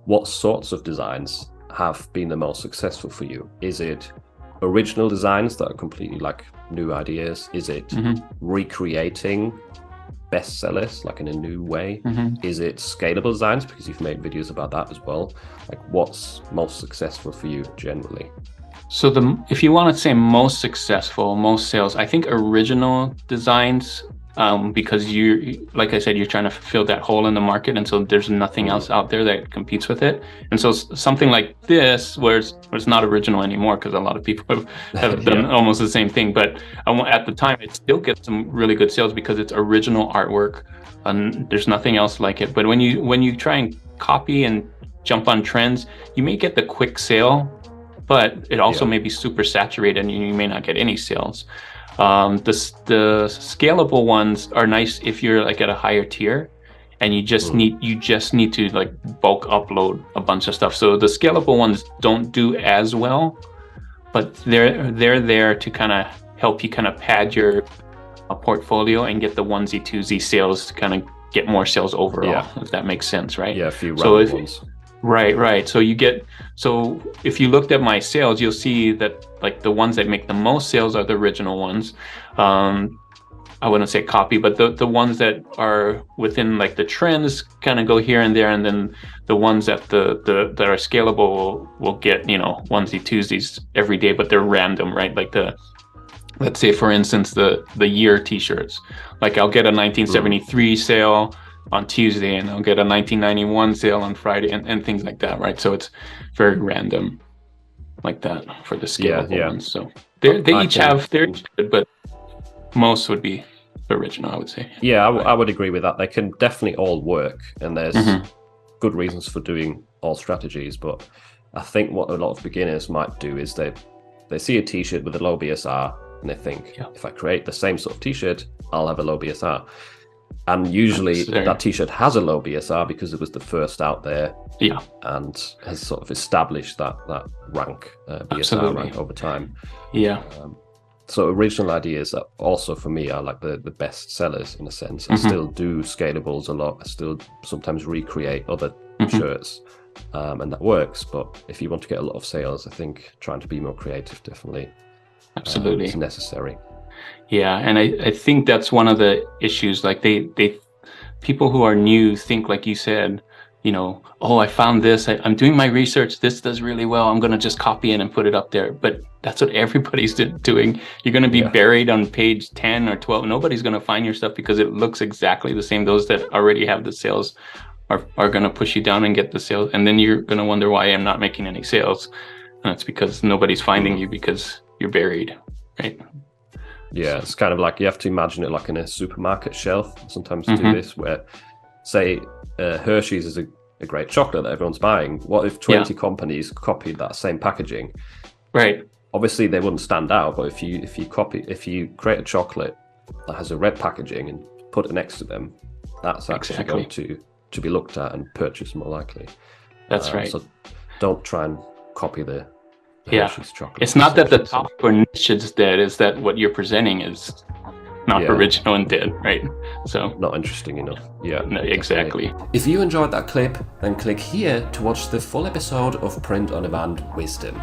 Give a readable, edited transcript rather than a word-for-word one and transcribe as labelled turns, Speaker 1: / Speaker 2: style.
Speaker 1: what sorts of designs have been the most successful for you? Is it original designs that are completely like new ideas? Is it recreating bestsellers like in a new way? Is it scalable designs, because you've made videos about that as well? Like, what's most successful for you generally?
Speaker 2: So if you want to say most successful, most sales, I think original designs, because like I said, you're trying to fill that hole in the market, and so there's nothing else out there that competes with it. And so something like this, where it's not original anymore, because a lot of people have done almost the same thing, but at the time it still gets some really good sales because it's original artwork, and there's nothing else like it. But when you try and copy and jump on trends, you may get the quick sale, but it also may be super saturated and you may not get any sales. The scalable ones are nice if you're like at a higher tier and you just need to like bulk upload a bunch of stuff. So the scalable ones don't do as well, but they're there to kind of help you kind of pad your portfolio and get the onesie twosie sales to kind of get more sales overall, if that makes sense, right?
Speaker 1: Yeah, a few random ones.
Speaker 2: Right. So if you looked at my sales, you'll see that like the ones that make the most sales are the original ones. I wouldn't say copy, but the ones that are within like the trends kind of go here and there, and then the ones that that are scalable will get, you know, onesie twosies every day, but they're random, right? Like let's say for instance the year t-shirts. Like I'll get a 1973 sale on Tuesday, and I'll get a 1991 sale on Friday, and things like that, right? So it's very random like that for the scalable ones. So they each have their, but most would be original, I would say.
Speaker 1: Yeah, I would agree with that. They can definitely all work, and there's good reasons for doing all strategies. But I think what a lot of beginners might do is they see a t-shirt with a low BSR and they think, if I create the same sort of t-shirt, I'll have a low BSR. And usually that t-shirt has a low BSR because it was the first out there, and has sort of established that rank, BSR rank over time. So original ideas are also, for me, are like the best sellers in a sense. I still do scalables a lot. I still sometimes recreate other shirts, and that works. But if you want to get a lot of sales, I think trying to be more creative definitely is necessary.
Speaker 2: Yeah, and I think that's one of the issues. Like people who are new think, like you said, you know, oh, I found this, I'm doing my research, this does really well, I'm going to just copy it and put it up there. But that's what everybody's doing. You're going to be buried on page 10 or 12. Nobody's going to find your stuff because it looks exactly the same. Those that already have the sales are going to push you down and get the sales. And then you're going to wonder why I'm not making any sales. And it's because nobody's finding you because you're buried, right?
Speaker 1: Yeah, it's kind of like, you have to imagine it like in a supermarket shelf. Sometimes do this where, say, Hershey's is a great chocolate that everyone's buying. What if 20 companies copied that same packaging?
Speaker 2: Right.
Speaker 1: Obviously, they wouldn't stand out. But if you create a chocolate that has a red packaging and put it next to them, that's actually going to be looked at and purchased more likely.
Speaker 2: That's right.
Speaker 1: So don't try and copy the Hershey's chocolate.
Speaker 2: It's not that the topic or niche is dead, is that what you're presenting is not original and dead, right? So
Speaker 1: not interesting enough. Yeah,
Speaker 2: no, exactly.
Speaker 1: If you enjoyed that clip, then click here to watch the full episode of Print on Demand Wisdom.